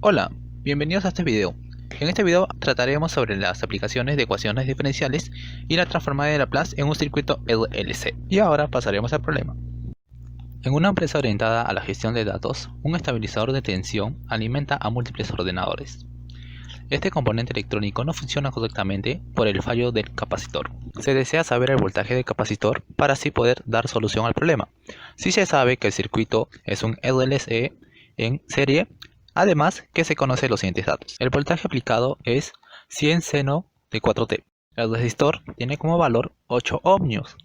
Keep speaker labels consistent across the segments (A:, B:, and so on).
A: Hola, bienvenidos a este video. En este video trataremos sobre las aplicaciones de ecuaciones diferenciales y la transformada de Laplace en un circuito LLC. Y ahora pasaremos al problema. En una empresa orientada a la gestión de datos, un estabilizador de tensión alimenta a múltiples ordenadores. Este componente electrónico no funciona correctamente por el fallo del capacitor. Se desea saber el voltaje del capacitor para así poder dar solución al problema. Si se sabe que el circuito es un LLC en serie, además que se conocen los siguientes datos. El voltaje aplicado es 100 seno de 4T. El resistor tiene como valor 8 ohmios.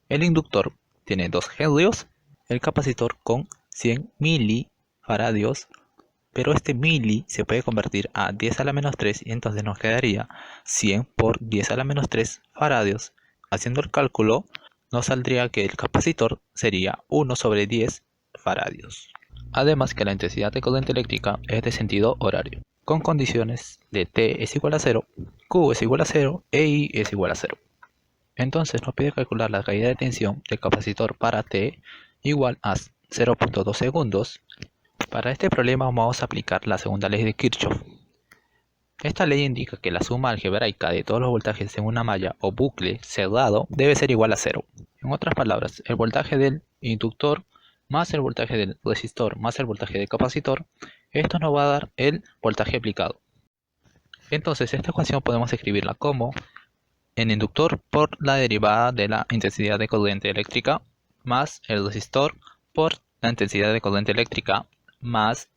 A: El inductor tiene 2 henrios. El capacitor con 100 milifaradios, pero este mili se puede convertir a 10 a la menos 3 y entonces nos quedaría 100 por 10 a la menos 3 faradios. Haciendo el cálculo nos saldría que el capacitor sería 1 sobre 10 faradios. Además que la intensidad de corriente eléctrica es de sentido horario, con condiciones de T es igual a 0, Q es igual a 0 e I es igual a 0. Entonces nos pide calcular la caída de tensión del capacitor para T igual a 0.2 segundos. Para este problema vamos a aplicar la segunda ley de Kirchhoff. Esta ley indica que la suma algebraica de todos los voltajes en una malla o bucle cerrado debe ser igual a 0. En otras palabras, el voltaje del inductor más el voltaje del resistor más el voltaje del capacitor, esto nos va a dar el voltaje aplicado. Entonces esta ecuación podemos escribirla como el inductor por la derivada de la intensidad de corriente eléctrica más el resistor por la intensidad de corriente eléctrica más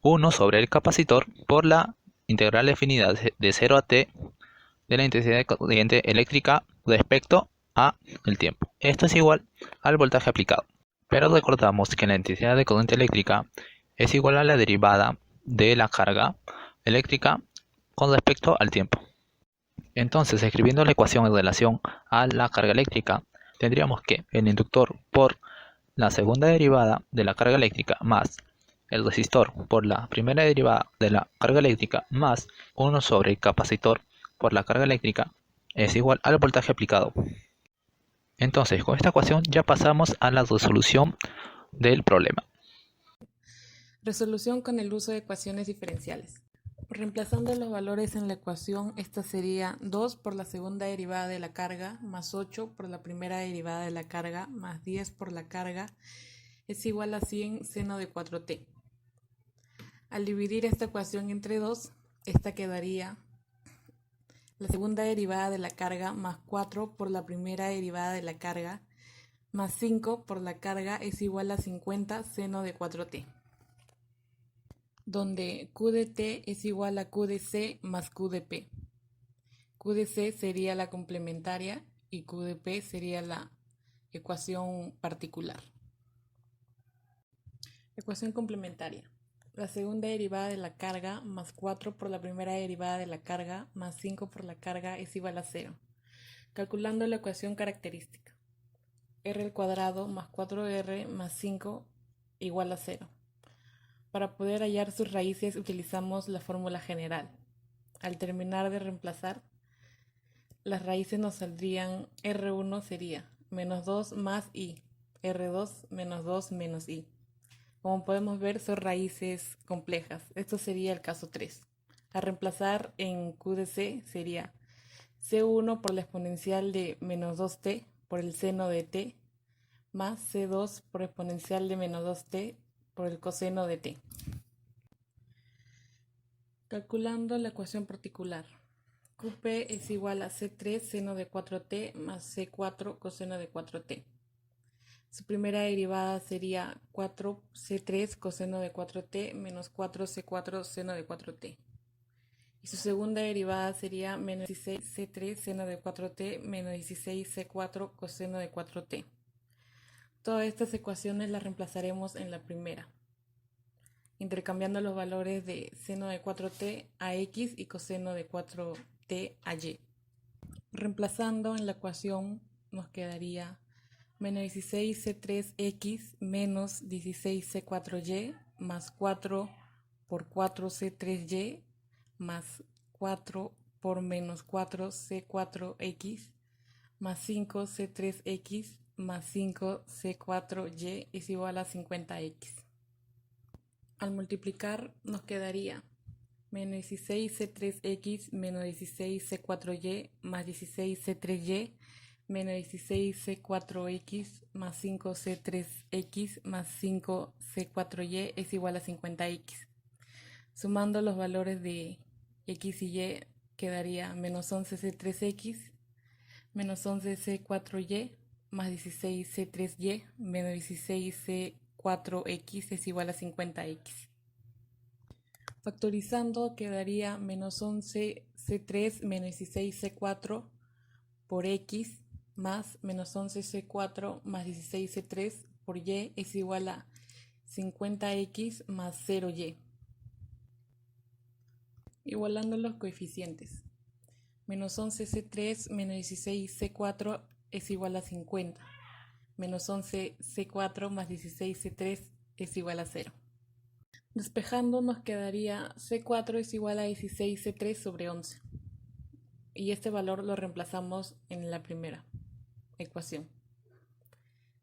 A: 1 sobre el capacitor por la integral definida de 0 a t de la intensidad de corriente eléctrica respecto a el tiempo. Esto es igual al voltaje aplicado. Pero recordamos que la intensidad de corriente eléctrica es igual a la derivada de la carga eléctrica con respecto al tiempo. Entonces, escribiendo la ecuación en relación a la carga eléctrica, tendríamos que el inductor por la segunda derivada de la carga eléctrica más el resistor por la primera derivada de la carga eléctrica más 1 sobre el capacitor por la carga eléctrica es igual al voltaje aplicado. Entonces, con esta ecuación ya pasamos a la resolución del problema.
B: Resolución con el uso de ecuaciones diferenciales. Reemplazando los valores en la ecuación, esta sería 2 por la segunda derivada de la carga más 8 por la primera derivada de la carga más 10 por la carga es igual a 100 seno de 4t. Al dividir esta ecuación entre 2, esta quedaría la segunda derivada de la carga más 4 por la primera derivada de la carga más 5 por la carga es igual a 50 seno de 4t, donde Q de T es igual a Q de C más Q de P. Q de C sería la complementaria y Q de P sería la ecuación particular. Ecuación complementaria. La segunda derivada de la carga más 4 por la primera derivada de la carga más 5 por la carga es igual a 0. Calculando la ecuación característica. R al cuadrado más 4R más 5 igual a 0. Para poder hallar sus raíces utilizamos la fórmula general. Al terminar de reemplazar, las raíces nos saldrían R1 sería menos 2 más I, R2 menos 2 menos I. Como podemos ver, son raíces complejas. Esto sería el caso 3. Al reemplazar en Q de C sería C1 por la exponencial de menos 2t por el seno de t más C2 por exponencial de menos 2t por el coseno de t. Calculando la ecuación particular. Qp es igual a C3 seno de 4t más C4 coseno de 4t. Su primera derivada sería 4C3 coseno de 4t menos 4C4 seno de 4t. Y su segunda derivada sería menos 16C3 seno de 4t menos 16C4 coseno de 4t. Todas estas ecuaciones las reemplazaremos en la primera, intercambiando los valores de seno de 4t a x y coseno de 4t a y. Reemplazando en la ecuación nos quedaría menos 16C3x menos 16C4y más 4 por 4C3y más 4 por menos 4C4x más 5C3x más 5C4y es igual a 50x. Al multiplicar nos quedaría menos 16c3x menos 16c4y más 16c3y menos 16c4x más 5c3x más 5c4y es igual a 50x. Sumando los valores de x y y quedaría menos 11c3x menos 11c4y más 16c3y menos 16c4x es igual a 50x. Factorizando quedaría menos 11c3 menos 16c4 por x más menos 11c4 más 16c3 por y es igual a 50x más 0y. Igualando los coeficientes. Menos 11c3 menos 16c4 es igual a 50. Menos 11c4 más 16c3 es igual a 0. Despejando nos quedaría c4 es igual a 16c3 sobre 11. Y este valor lo reemplazamos en la primera ecuación,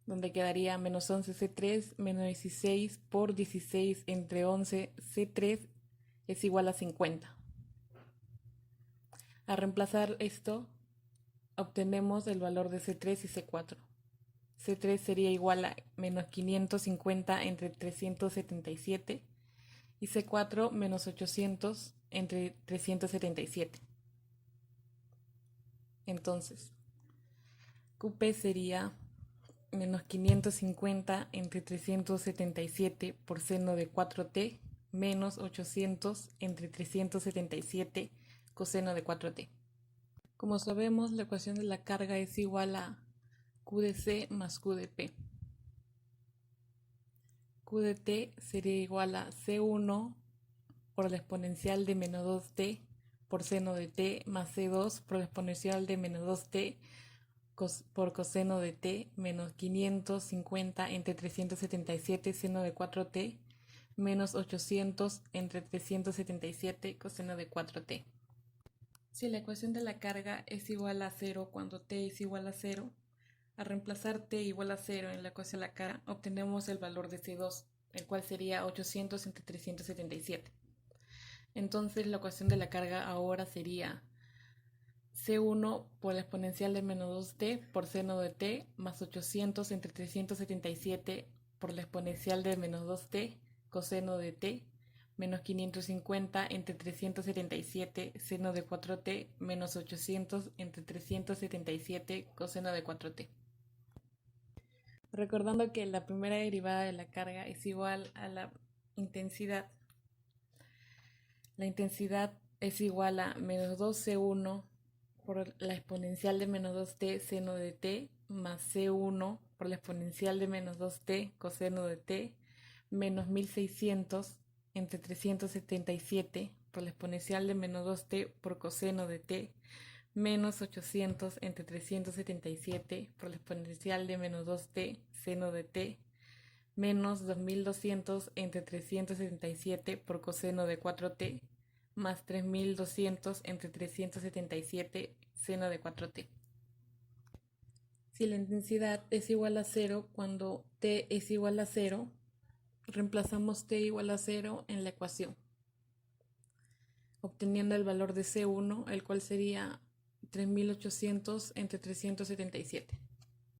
B: donde quedaría menos 11c3 menos 16 por 16 entre 11c3 es igual a 50. Al reemplazar esto, obtenemos el valor de C3 y C4. C3 sería igual a menos 550 entre 377 y C4 menos 800 entre 377. Entonces, QP sería menos 550 entre 377 por seno de 4t menos 800 entre 377 coseno de 4t. Como sabemos, la ecuación de la carga es igual a Q de C más Q de P. Q de T sería igual a C1 por la exponencial de menos 2t por seno de t más C2 por la exponencial de menos 2t por coseno de t menos 550 entre 377 seno de 4t menos 800 entre 377 coseno de 4t. Si la ecuación de la carga es igual a 0 cuando t es igual a 0, al reemplazar t igual a 0 en la ecuación de la carga, obtenemos el valor de C2, el cual sería 800 entre 377. Entonces la ecuación de la carga ahora sería C1 por la exponencial de menos 2t por seno de t más 800 entre 377 por la exponencial de menos 2t coseno de t menos 550 entre 377 seno de 4t menos 800 entre 377 coseno de 4t. Recordando que la primera derivada de la carga es igual a la intensidad. La intensidad es igual a menos 2c1 por la exponencial de menos 2t seno de t más c1 por la exponencial de menos 2t coseno de t menos 1600 entre 377 por la exponencial de menos 2t por coseno de t menos 800 entre 377 por la exponencial de menos 2t seno de t menos 2200 entre 377 por coseno de 4t más 3200 entre 377 seno de 4t. Si la intensidad es igual a 0 cuando t es igual a 0, reemplazamos t igual a 0 en la ecuación, obteniendo el valor de C1, el cual sería 3800 entre 377.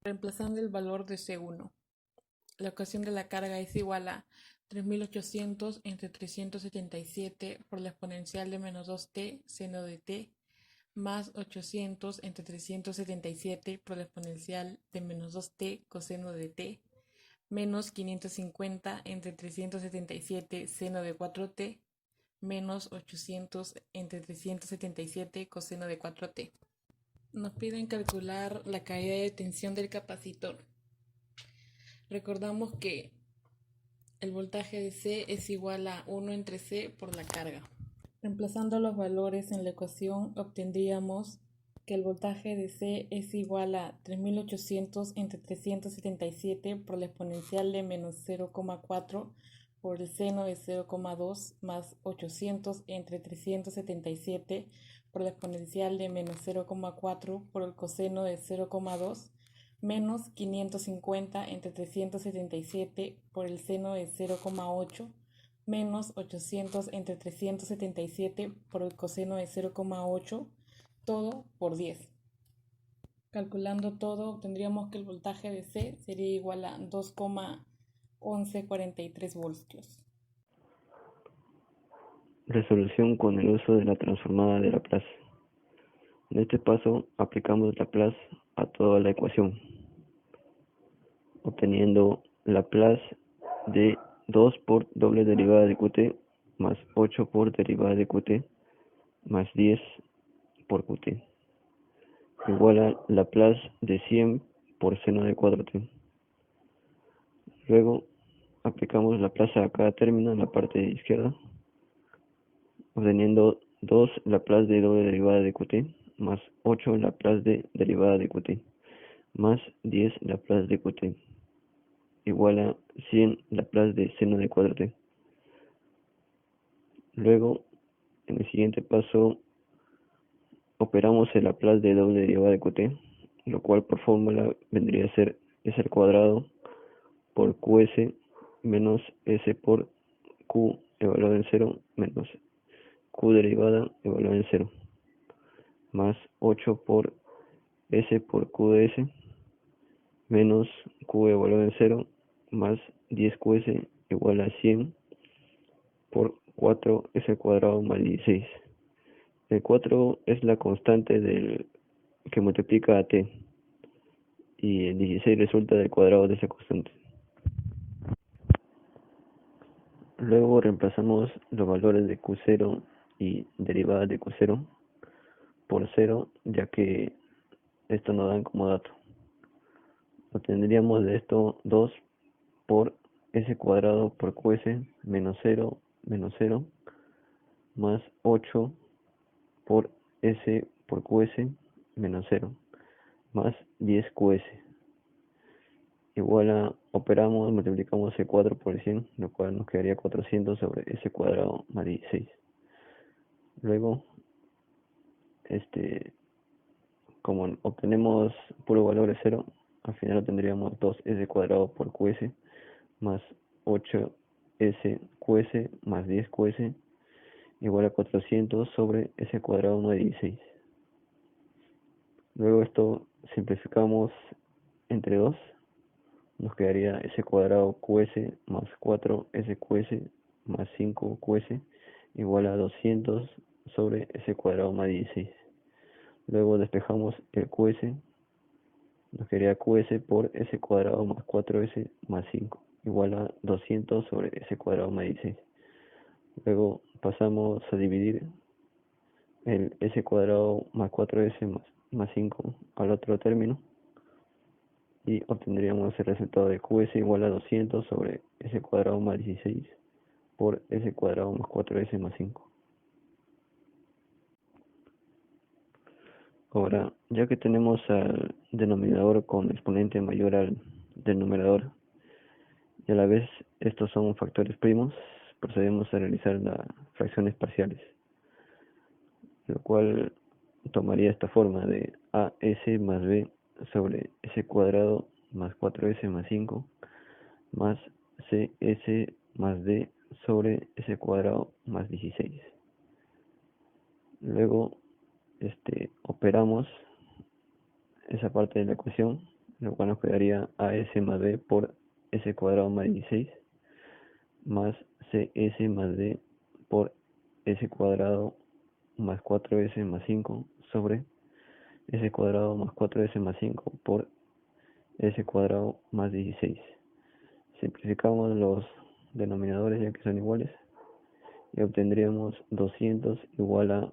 B: Reemplazando el valor de C1, la ecuación de la carga es igual a 3800 entre 377 por la exponencial de menos 2t seno de t más 800 entre 377 por la exponencial de menos 2t coseno de t menos 550 entre 377 seno de 4t menos 800 entre 377 coseno de 4t. Nos piden calcular la caída de tensión del capacitor. Recordamos que el voltaje de C es igual a 1 entre C por la carga. Reemplazando los valores en la ecuación, obtendríamos que el voltaje de C es igual a 3800 entre 377 por la exponencial de menos 0,4 por el seno de 0,2 más 800 entre 377 por la exponencial de menos 0,4 por el coseno de 0,2 menos 550 entre 377 por el seno de 0,8 menos 800 entre 377 por el coseno de 0,8, todo por 10. Calculando todo, obtendríamos que el voltaje de C sería igual a 2,1143 voltios.
C: Resolución con el uso de la transformada de Laplace. En este paso aplicamos Laplace a toda la ecuación, obteniendo Laplace de 2 por doble derivada de Qt más 8 por derivada de Qt más 10 por Qt igual a Laplace de 100 por seno de 4t. Luego aplicamos Laplace a cada término en la parte izquierda, obteniendo 2 Laplace de doble derivada de Qt más 8 Laplace de derivada de Qt más 10 Laplace de Qt igual a 100 Laplace de seno de 4t. Luego, en el siguiente paso, operamos el Laplace de doble derivada de Qt, lo cual por fórmula vendría a ser s al cuadrado por qs menos s por q evaluado en 0 menos q derivada evaluada en 0 más 8 por s por q de s menos q evaluado en 0 más 10qs igual a 100 por 4s al cuadrado más 16. El 4 es la constante del que multiplica a t y el 16 resulta del cuadrado de esa constante. Luego reemplazamos los valores de q0 y derivada de q0 por 0, ya que esto nos dan como dato. Obtendríamos de esto 2 por s cuadrado por qs menos 0 más 8 por s por qs menos 0 más 10qs igual a, operamos, multiplicamos el 4 por el 100, lo cual nos quedaría 400 sobre s cuadrado más 16. Luego, como obtenemos puro valor de 0, al final obtendríamos 2s cuadrado por qs más 8s qs más 10qs igual a 400 sobre s cuadrado más 16. Luego esto simplificamos entre 2, nos quedaría s cuadrado qs más 4s qs más 5qs igual a 200 sobre s cuadrado más 16. Luego despejamos el qs, nos quedaría qs por s cuadrado más 4s más 5 igual a 200 sobre s cuadrado más 16. Luego pasamos a dividir el s cuadrado más 4s más 5 al otro término y obtendríamos el resultado de qs igual a 200 sobre s cuadrado más 16 por s cuadrado más 4s más 5. Ahora, ya que tenemos al denominador con exponente mayor al del numerador y a la vez estos son factores primos, procedemos a realizar las fracciones parciales, lo cual tomaría esta forma de as más b sobre s cuadrado más 4s más 5 más cs más d sobre s cuadrado más 16. Luego operamos esa parte de la ecuación, lo cual nos quedaría as más b por s cuadrado más 16 más cs más d por s cuadrado más 4s más 5 sobre s cuadrado más 4s más 5 por s cuadrado más 16. Simplificamos los denominadores ya que son iguales y obtendríamos 200 igual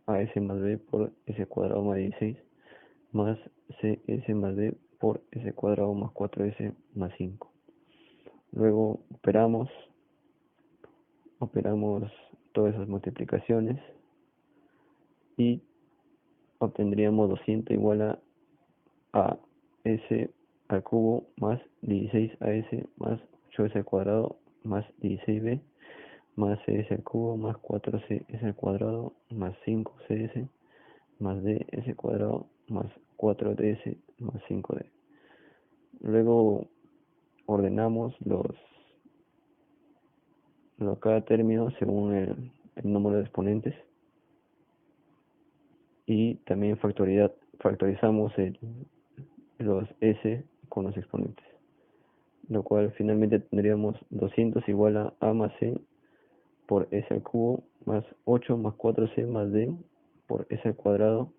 C: a s más b por s cuadrado más 16 más cs más d por s cuadrado más 4s más 5. Luego operamos todas esas multiplicaciones y obtendríamos 200 igual a s al cubo más 16as más 8s al cuadrado más 16b más cs al cubo más 4cs al cuadrado más 5cs más ds cuadrado más 4ds más 5d. Luego ordenamos cada término según el número de exponentes, y también factorizamos los s con los exponentes, lo cual finalmente tendríamos 200 igual a a más c por s al cubo más 8 más 4c más d por s al cuadrado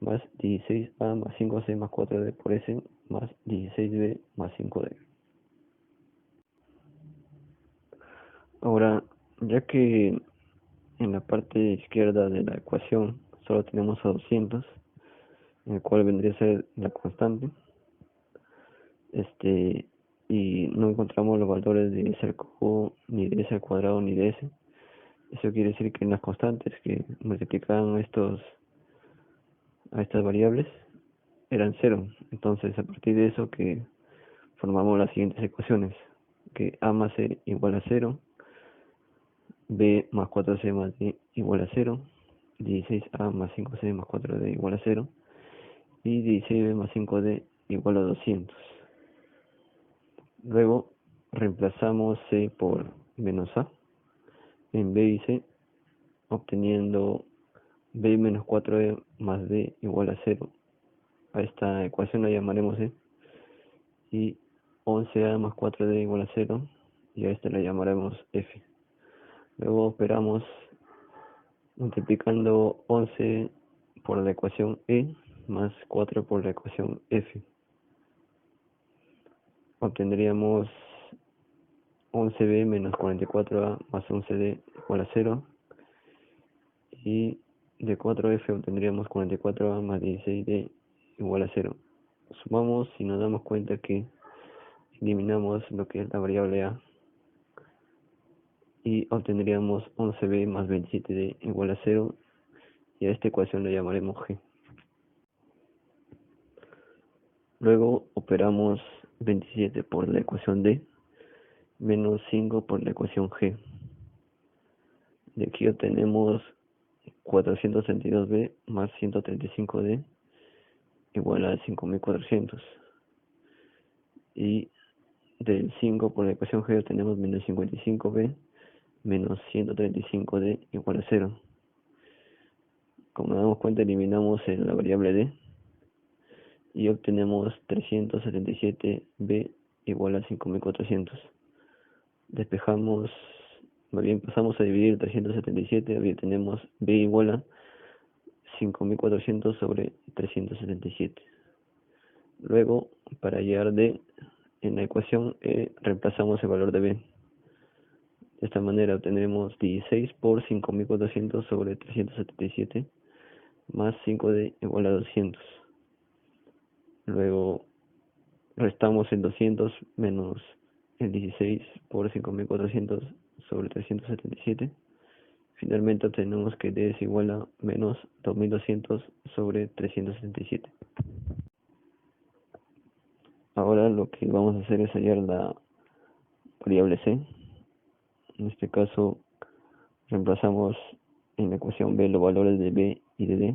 C: más 16a más 5c más 4d por s más 16b más 5d. Ahora, ya que en la parte izquierda de la ecuación solo tenemos a 200, en el cual vendría a ser la constante, y no encontramos los valores de s al cubo, ni de s al cuadrado, ni de s. Eso quiere decir que en las constantes que multiplicaban a estas variables eran cero. Entonces, a partir de eso que formamos las siguientes ecuaciones, que a más c igual a 0, b más 4c más d igual a 0, 16a más 5c más 4d igual a 0, y 16b más 5d igual a 200. Luego reemplazamos c por menos a en b y c, obteniendo b menos 4e más d igual a 0. A esta ecuación la llamaremos c, y 11a más 4d igual a 0, y a esta la llamaremos f. Luego operamos multiplicando 11 por la ecuación e más 4 por la ecuación f. Obtendríamos 11b menos 44a más 11d igual a 0, y de 4f obtendríamos 44a más 16d igual a 0. Sumamos y nos damos cuenta que eliminamos lo que es la variable a, y obtendríamos 11b más 27d igual a 0, y a esta ecuación la llamaremos g. Luego operamos 27 por la ecuación d menos 5 por la ecuación g. De aquí obtenemos 432b más 135d igual a 5400. Y del 5 por la ecuación g obtenemos menos 55b menos 135d igual a 0. Como nos damos cuenta, eliminamos la variable d y obtenemos 377b igual a 5400. Despejamos, más bien pasamos a dividir 377, y tenemos b igual a 5400 sobre 377. Luego, para hallar d en la ecuación reemplazamos el valor de b. De esta manera obtendremos 16 por 5400 sobre 377 más 5d igual a 200. Luego restamos el 200 menos el 16 por 5400 sobre 377. Finalmente obtenemos que d es igual a menos 2200 sobre 377. Ahora lo que vamos a hacer es hallar la variable c. En este caso reemplazamos en la ecuación b los valores de b y de d,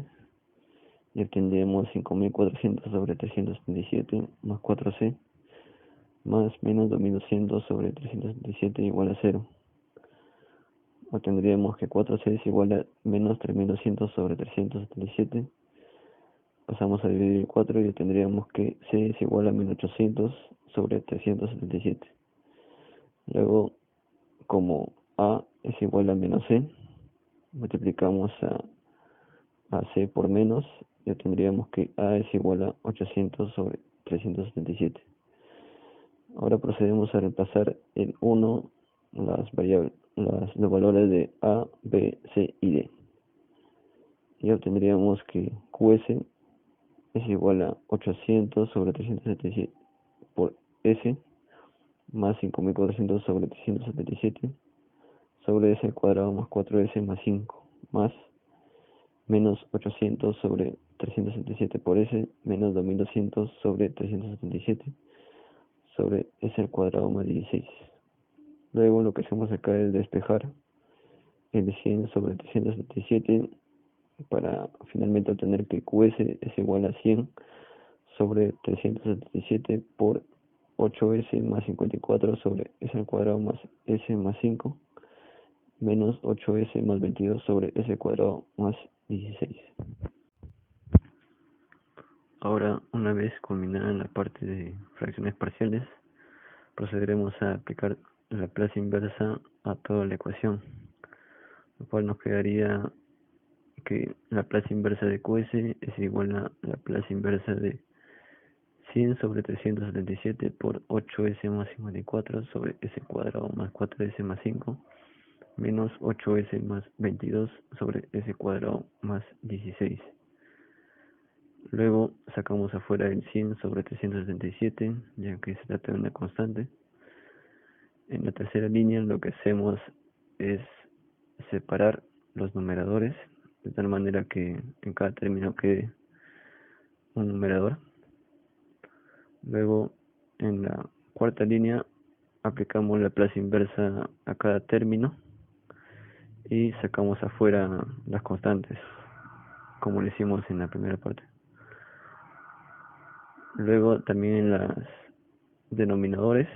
C: y obtendremos 5400 sobre 377 más 4c más menos 2200 sobre 377 igual a 0. Obtendríamos que 4c es igual a menos 3200 sobre 377. Pasamos a dividir el 4 y obtendríamos que c es igual a menos 800 sobre 377. Luego, como a es igual a menos c, multiplicamos a c por menos y obtendríamos que a es igual a 800 sobre 377. Ahora procedemos a reemplazar en 1 los valores de a, b, c y d. Y obtendríamos que qs es igual a 800 sobre 377 por s más 5400 sobre 377 sobre s al cuadrado más 4s más 5 más menos 800 sobre 377 por s menos 2200 sobre 377 sobre s al cuadrado más 16. Luego lo que hacemos acá es despejar el 100 sobre 377 para finalmente obtener que qs es igual a 100 sobre 377 por 8s más 54 sobre s al cuadrado más s más 5 menos 8S más 22 sobre S cuadrado más 16. Ahora, una vez culminada la parte de fracciones parciales, procederemos a aplicar la Laplace inversa a toda la ecuación, lo cual nos quedaría que la Laplace inversa de QS es igual a la Laplace inversa de 100 sobre 377 por 8S más 54 sobre S cuadrado más 4S más 5 menos 8S más 22 sobre S cuadrado más 16. Luego sacamos afuera el 100 sobre 377, ya que se trata de una constante. En la tercera línea lo que hacemos es separar los numeradores, de tal manera que en cada término quede un numerador. Luego en la cuarta línea aplicamos la Laplace inversa a cada término y sacamos afuera las constantes, como lo hicimos en la primera parte. Luego también en los denominadores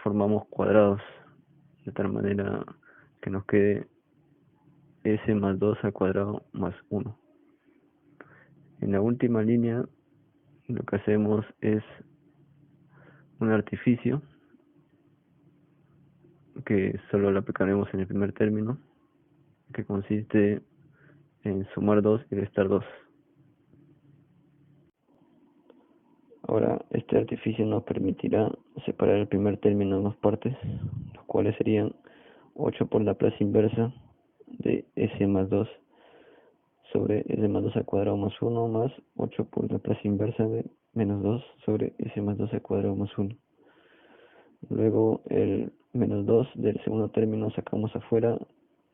C: formamos cuadrados, de tal manera que nos quede S más 2 al cuadrado más 1. En la última línea lo que hacemos es un artificio que solo lo aplicaremos en el primer término, que consiste en sumar 2 y restar 2. Ahora, este artificio nos permitirá separar el primer término en dos partes, los cuales serían 8 por la Laplace inversa de S más 2 sobre S más 2 al cuadrado más 1 más 8 por la Laplace inversa de menos 2 sobre S más 2 al cuadrado más 1. Luego el menos 2 del segundo término sacamos afuera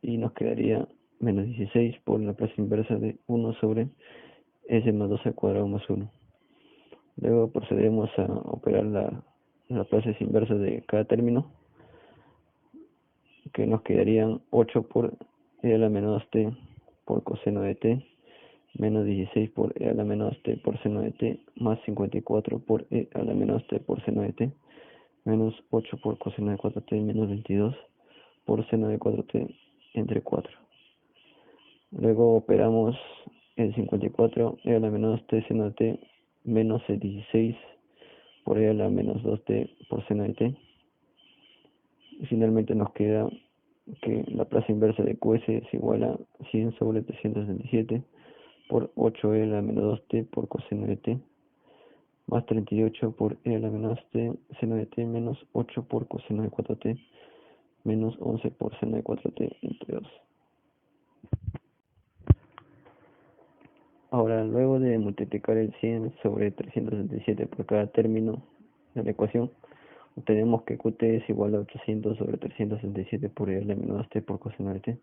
C: y nos quedaría menos 16 por la Laplace inversa de 1 sobre S más 2 al cuadrado más 1. Luego procederemos a operar la Laplace inversa de cada término, que nos quedarían 8 por e a la menos t por coseno de t, menos 16 por e a la menos t por seno de t, más 54 por e a la menos t por seno de t, menos 8 por coseno de 4t, menos 22 por seno de 4t entre 4. Luego operamos el 54 e a la menos t seno de t menos el 16 por e a la menos 2t por seno de t. Y finalmente nos queda que la Laplace inversa de QS es igual a 100 sobre 377 por 8e a la menos 2t por coseno de t, más 38 por e a la menos t seno de t menos 8 por coseno de 4t, menos 11 por seno de 4t entre 2. Ahora, luego de multiplicar el 100 sobre 377 por cada término de la ecuación, obtenemos que Qt es igual a 800 sobre 377 por e a la menos 2t por coseno de t,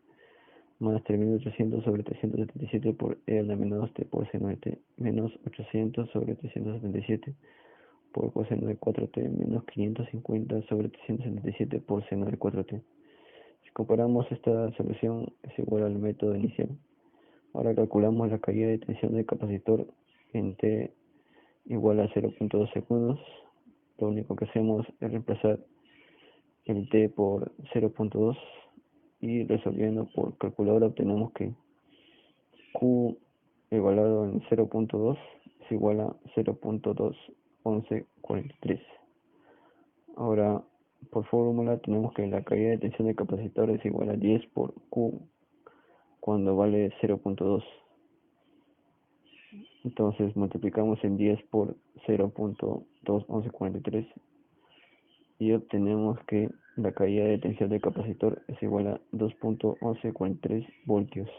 C: más 3800 sobre 377 por e a la menos 2t por seno de t, menos 800 sobre 377 por coseno de 4t, menos 550 sobre 377 por seno de 4t. Si comparamos esta solución, es igual al método inicial. Ahora calculamos la caída de tensión del capacitor en t igual a 0.2 segundos. Lo único que hacemos es reemplazar el t por 0.2 y resolviendo por calculadora obtenemos que Q igualado en 0.2 es igual a 0.21143. Ahora, por fórmula tenemos que la caída de tensión del capacitor es igual a 10 por Q cuando vale 0.2. Entonces multiplicamos el 10 por 0.21143 y obtenemos que la caída de tensión del capacitor es igual a 2.1143 voltios.